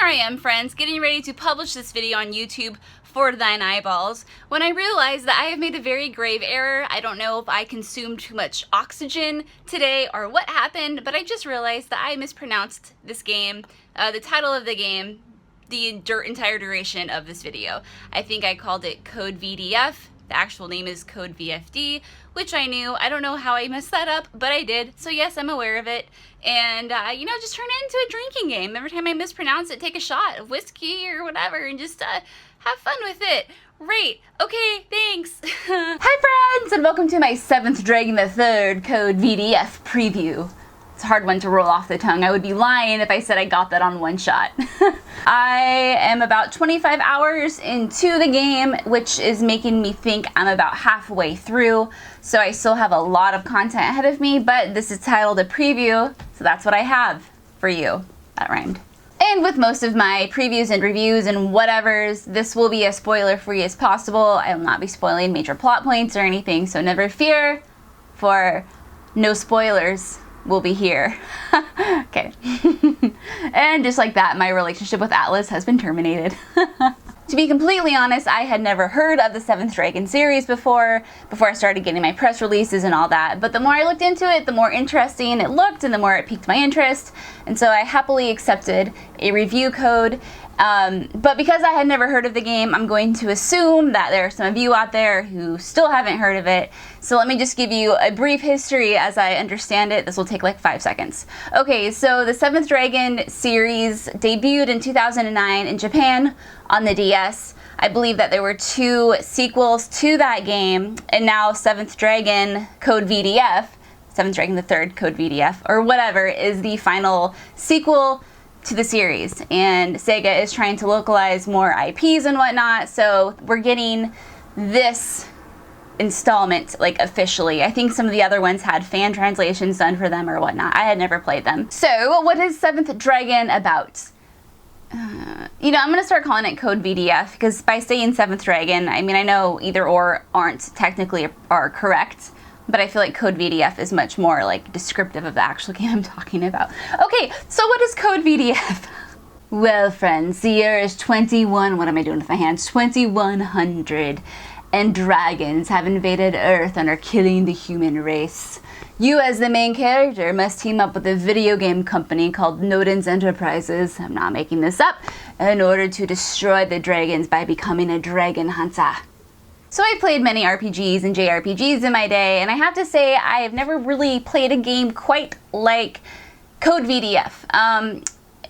here I am, friends, getting ready to publish this video on YouTube for thine eyeballs, when I realized that I have made a very grave error. I don't know if I consumed too much oxygen today or what happened, but I just realized that I mispronounced this game, the title of the game, the entire duration of this video. I think I called it Code VDF. The actual name is Code VFD, which I knew. I don't know how I messed that up, but I did. So yes, I'm aware of it. And, just turn it into a drinking game. Every time I mispronounce it, take a shot of whiskey or whatever and just have fun with it. Right. Okay, thanks. Hi friends, and welcome to my 7th Dragon the 3rd Code VDF preview. It's a hard one to roll off the tongue. I would be lying if I said I got that on one shot. I am about 25 hours into the game, which is making me think I'm about halfway through. So I still have a lot of content ahead of me, but this is titled a preview, so that's what I have for you. That rhymed. And with most of my previews and reviews and whatevers, this will be as spoiler-free as possible. I will not be spoiling major plot points or anything, so never fear, for no spoilers will be here. Okay. And just like that, my relationship with Atlas has been terminated. To be completely honest, I had never heard of the 7th Dragon series before I started getting my press releases and all that. But the more I looked into it, the more interesting it looked and the more it piqued my interest. And so I happily accepted a review code. But because I had never heard of the game, I'm going to assume that there are some of you out there who still haven't heard of it. So let me just give you a brief history as I understand it. This will take like 5 seconds. Okay, so the 7th Dragon series debuted in 2009 in Japan on the DS. I believe that there were 2 sequels to that game, and now 7th Dragon Code VDF, 7th Dragon the 3rd Code VDF, or whatever, is the final sequel to the series, and Sega is trying to localize more IPs and whatnot, so we're getting this installment like officially. I think some of the other ones had fan translations done for them or whatnot. I had never played them. So what is 7th Dragon about? I'm gonna start calling it Code VDF, because by saying 7th Dragon, I mean, I know either or aren't technically are correct, but I feel like Code VDF is much more like descriptive of the actual game I'm talking about. Okay, so what is Code VDF? Well, friends, the year is 21, what am I doing with my hands? 2100, and dragons have invaded Earth and are killing the human race. You, as the main character, must team up with a video game company called Nodens Enterprises, I'm not making this up, in order to destroy the dragons by becoming a dragon hunter. So I played many RPGs and JRPGs in my day, and I have to say I have never really played a game quite like Code VDF.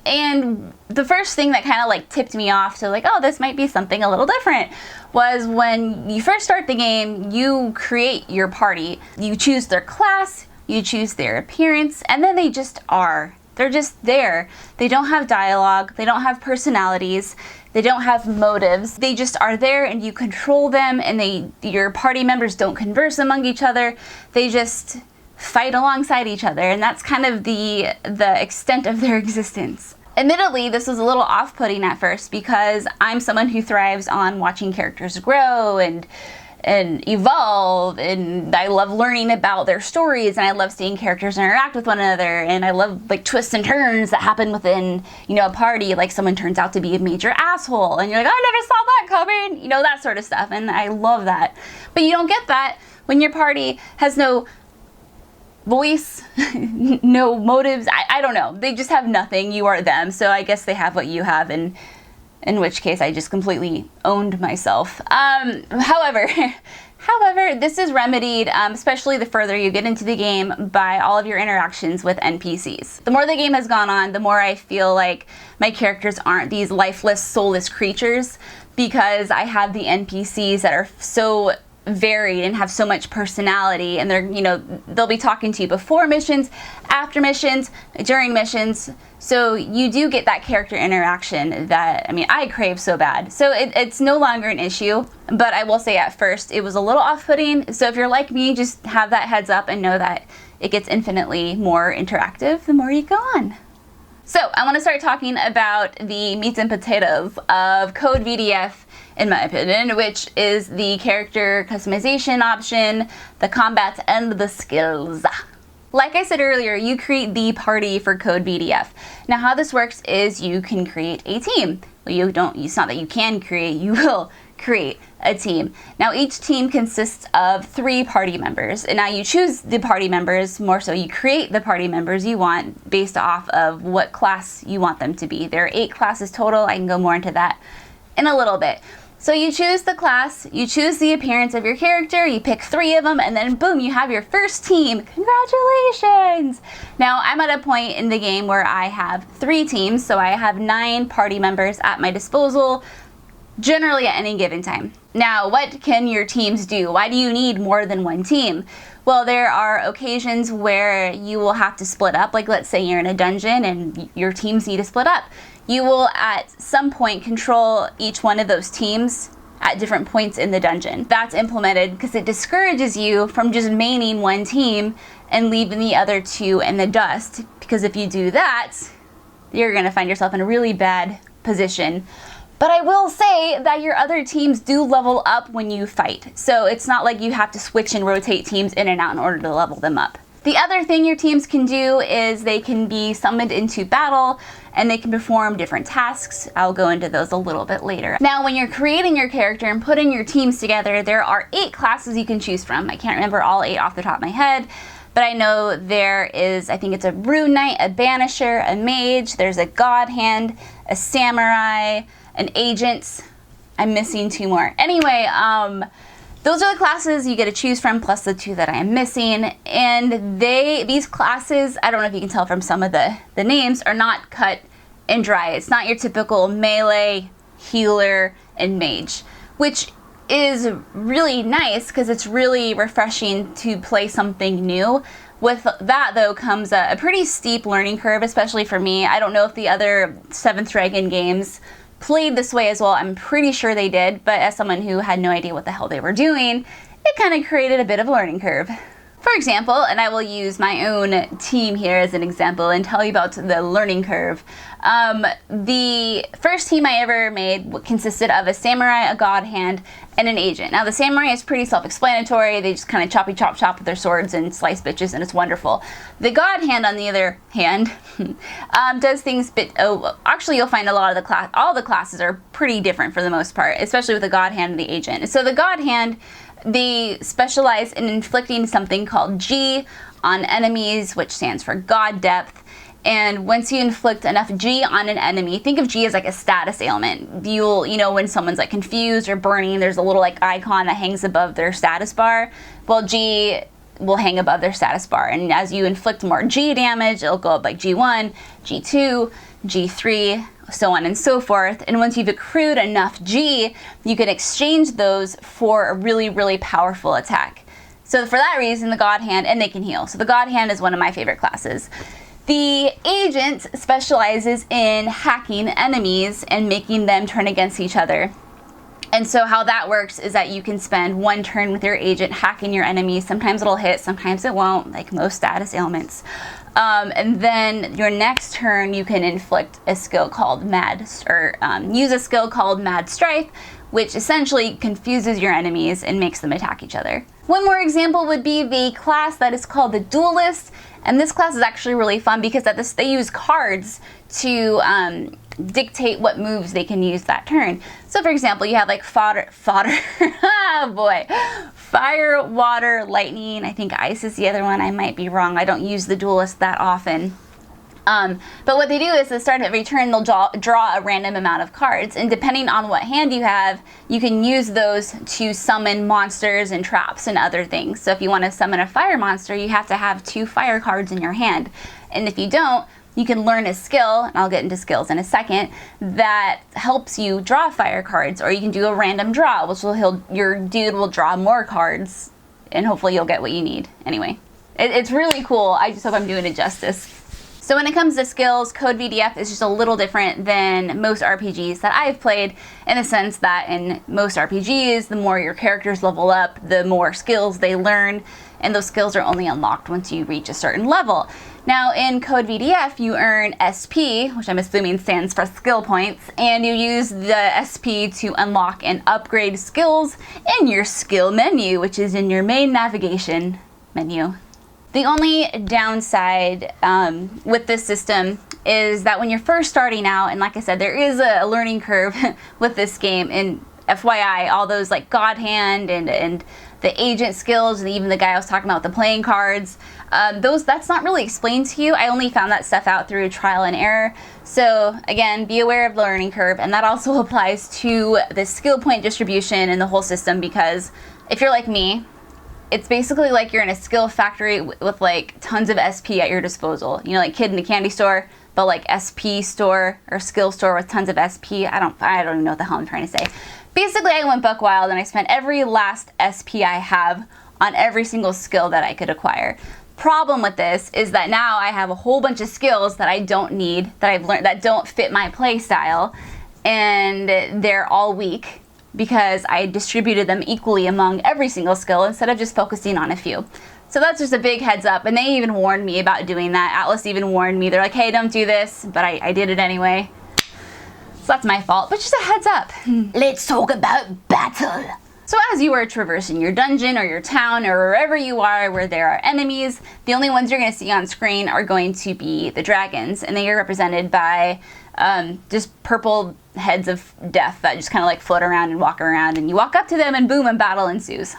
And the first thing that kind of like tipped me off to like, oh, this might be something a little different, was when you first start the game, you create your party. You choose their class, you choose their appearance, and then they just are. They're just there. They don't have dialogue, they don't have personalities, they don't have motives. They just are there and you control them, and your party members don't converse among each other. They just fight alongside each other, and that's kind of the extent of their existence. Admittedly, this was a little off-putting at first, because I'm someone who thrives on watching characters grow and evolve, and I love learning about their stories, and I love seeing characters interact with one another, and I love like twists and turns that happen within, a party, like someone turns out to be a major asshole and you're like, oh, I never saw that coming, that sort of stuff, and I love that. But you don't get that when your party has no voice, no motives. I don't know, they just have nothing. You are them, so I guess they have what you have, and in which case I just completely owned myself. However, this is remedied, especially the further you get into the game, by all of your interactions with NPCs. The more the game has gone on, the more I feel like my characters aren't these lifeless, soulless creatures, because I have the NPCs that are so varied and have so much personality, and they'll be talking to you before missions, after missions, during missions, so you do get that character interaction that I crave so bad. So it's no longer an issue, but I will say at first it was a little off-putting. So if you're like me, just have that heads up and know that it gets infinitely more interactive the more you go on. So I want to start talking about the meats and potatoes of Code VDF, in my opinion, which is the character customization option, the combat, and the skills. Like I said earlier, you create the party for Code VDF. Now how this works is you can create a team. Well, it's not that you can create, you will create a team. Now each team consists of 3 party members, and now you choose the party members, more so you create the party members you want based off of what class you want them to be. There are 8 classes total. I can go more into that in a little bit. So you choose the class, you choose the appearance of your character, you pick 3 of them, and then boom, you have your first team. Congratulations! Now I'm at a point in the game where I have 3 teams, so I have 9 party members at my disposal, generally at any given time. Now, what can your teams do? Why do you need more than 1 team? Well, there are occasions where you will have to split up, like let's say you're in a dungeon and your teams need to split up. You will at some point control each one of those teams at different points in the dungeon. That's implemented because it discourages you from just maining 1 team and leaving the other 2 in the dust, because if you do that, you're going to find yourself in a really bad position. But I will say that your other teams do level up when you fight, so it's not like you have to switch and rotate teams in and out in order to level them up. The other thing your teams can do is they can be summoned into battle and they can perform different tasks. I'll go into those a little bit later. Now, when you're creating your character and putting your teams together, there are 8 classes you can choose from. I can't remember all 8 off the top of my head, but I know there is, I think it's a Rune Knight, a Banisher, a Mage, there's a God Hand, a Samurai, an Agent. I'm missing 2 more. Anyway, those are the classes you get to choose from, plus the 2 that I am missing. And these classes, I don't know if you can tell from some of the names, are not cut and dry. It's not your typical melee, healer, and mage, which is really nice because it's really refreshing to play something new. With that, though, comes a pretty steep learning curve, especially for me. I don't know if the other 7th Dragon games played this way as well. I'm pretty sure they did, but as someone who had no idea what the hell they were doing, it kind of created a bit of a learning curve. For example, and I will use my own team here as an example and tell you about the learning curve. The first team I ever made consisted of a Samurai, a God Hand, and an Agent. Now the Samurai is pretty self-explanatory. They just kind of choppy chop chop with their swords and slice bitches, and it's wonderful. The God Hand, on the other hand, does things actually you'll find all the classes are pretty different for the most part, especially with the God Hand and the Agent. So the God Hand, they specialize in inflicting something called G on enemies, which stands for God Depth. And once you inflict enough G on an enemy, think of G as like a status ailment. You know, when someone's like confused or burning, there's a little like icon that hangs above their status bar. Well, G will hang above their status bar. And as you inflict more G damage, it'll go up like G1, G2, G3, so on and so forth. And once you've accrued enough G, you can exchange those for a really, really powerful attack. So for that reason, the God Hand, and they can heal. So the God Hand is one of my favorite classes. The Agent specializes in hacking enemies and making them turn against each other. And so how that works is that you can spend 1 turn with your Agent hacking your enemies. Sometimes it'll hit, sometimes it won't, like most status ailments. And then your next turn you can inflict a skill called use a skill called Mad Strife, which essentially confuses your enemies and makes them attack each other. One more example would be the class that is called the Duelist, and this class is actually really fun because they use cards to dictate what moves they can use that turn. So for example, you have like fodder, oh boy, fire, water, lightning. I think ice is the other one. I might be wrong. I don't use the Duelist that often. But what they do is at the start of every turn, they'll draw a random amount of cards, and depending on what hand you have, you can use those to summon monsters and traps and other things. So if you want to summon a fire monster, you have to have 2 fire cards in your hand. And if you don't, you can learn a skill, and I'll get into skills in a second, that helps you draw fire cards, or you can do a random draw, which your dude will draw more cards, and hopefully you'll get what you need. Anyway, it's really cool. I just hope I'm doing it justice. So when it comes to skills, Code VDF is just a little different than most RPGs that I've played, in the sense that in most RPGs, the more your characters level up, the more skills they learn, and those skills are only unlocked once you reach a certain level. Now in Code VDF, you earn SP, which I'm assuming stands for skill points, and you use the SP to unlock and upgrade skills in your skill menu, which is in your main navigation menu. The only downside with this system is that when you're first starting out, and like I said, there is a learning curve with this game, and FYI, all those like God Hand and the agent skills, and even the guy I was talking about with the playing cards, that's not really explained to you. I only found that stuff out through trial and error. So again, be aware of the learning curve, and that also applies to the skill point distribution in the whole system, because if you're like me, it's basically like you're in a skill factory with like tons of SP at your disposal. You know, like Kid in the Candy Store, but like SP store or skill store with tons of SP. I don't even know what the hell I'm trying to say. Basically, I went buck wild and I spent every last SP I have on every single skill that I could acquire. Problem with this is that now I have a whole bunch of skills that I don't need, that I've learned, that don't fit my play style, and they're all weak because I distributed them equally among every single skill instead of just focusing on a few. So that's just a big heads up, and they even warned me about doing that. Atlas even warned me. They're like, hey, don't do this, but I did it anyway. So that's my fault, but just a heads up. Let's talk about battle. So as you are traversing your dungeon or your town or wherever you are where there are enemies, the only ones you're going to see on screen are going to be the dragons, and they are represented by just purple heads of death that just kind of like float around and walk around, and you walk up to them and boom, and battle ensues.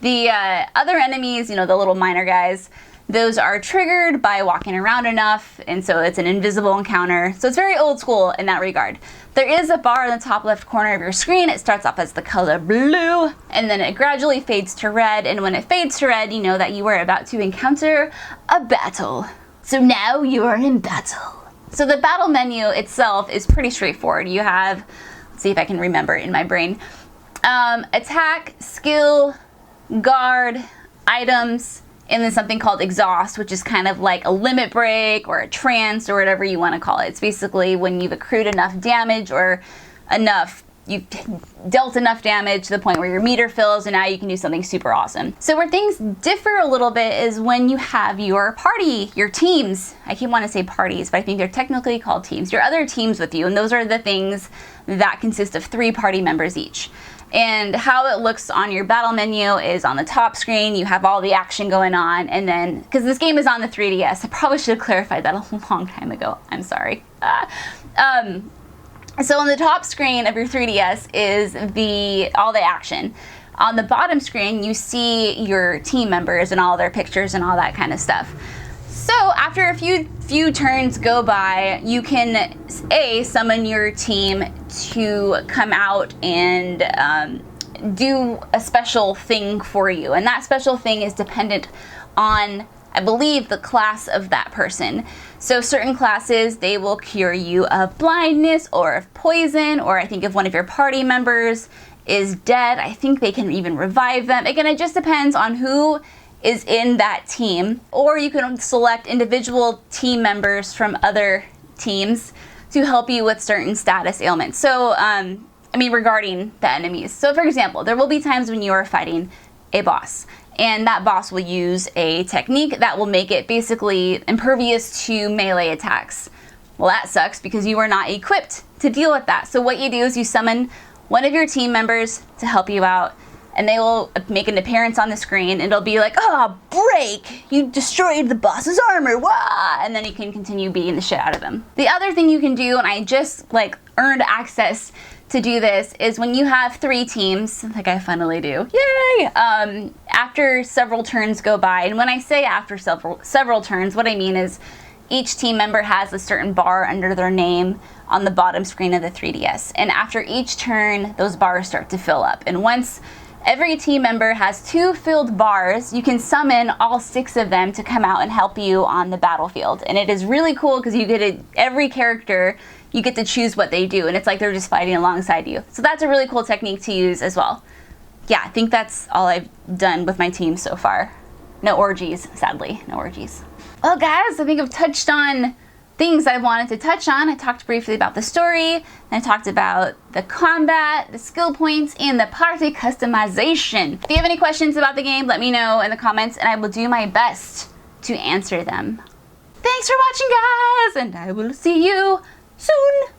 The other enemies, you know, the little minor guys, those are triggered by walking around enough, and so it's an invisible encounter. So it's very old school in that regard. There is a bar in the top left corner of your screen. It starts off as the color blue, and then it gradually fades to red, and when it fades to red, you know that you are about to encounter a battle. So now you are in battle. So the battle menu itself is pretty straightforward. You have, let's see if I can remember it in my brain, attack, skill, guard, items, and then something called exhaust, which is kind of like a limit break or a trance or whatever you want to call it. It's basically when you've accrued enough damage or you've dealt enough damage to the point where your meter fills, and now you can do something super awesome. So where things differ a little bit is when you have your party, your teams. I keep wanting to say parties, but I think they're technically called teams. Your other teams with you, and those are the things that consist of 3 party members each. And how it looks on your battle menu is on the top screen. You have all the action going on, and then, because this game is on the 3DS, I probably should have clarified that a long time ago. I'm sorry. So on the top screen of your 3DS is all the action. On the bottom screen, you see your team members and all their pictures and all that kind of stuff. So after a few turns go by, you can summon your team to come out and do a special thing for you, and that special thing is dependent on, I believe, the class of that person. So certain classes, they will cure you of blindness or of poison, or I think if one of your party members is dead, I think they can even revive them. Again, it just depends on who is in that team, or you can select individual team members from other teams to help you with certain status ailments. So, regarding the enemies. So for example, there will be times when you are fighting a boss, and that boss will use a technique that will make it basically impervious to melee attacks. Well, that sucks because you are not equipped to deal with that. So what you do is you summon one of your team members to help you out, and they will make an appearance on the screen, and it'll be like, oh, break! You destroyed the boss's armor, wah! And then you can continue beating the shit out of them. The other thing you can do, and I just earned access to do this, is when you have 3 teams, like I finally do, yay! After several turns go by, and when I say after several turns, what I mean is each team member has a certain bar under their name on the bottom screen of the 3DS. And after each turn, those bars start to fill up. And once every team member has 2 filled bars, you can summon all 6 of them to come out and help you on the battlefield. And it is really cool because you get every character, you get to choose what they do, and it's like they're just fighting alongside you. So that's a really cool technique to use as well. Yeah, I think that's all I've done with my team so far. No orgies, sadly, no orgies. Well guys, I think I've touched on things I wanted to touch on. I talked briefly about the story, and I talked about the combat, the skill points, and the party customization. If you have any questions about the game, let me know in the comments, and I will do my best to answer them. Thanks for watching, guys, and I will see you soon.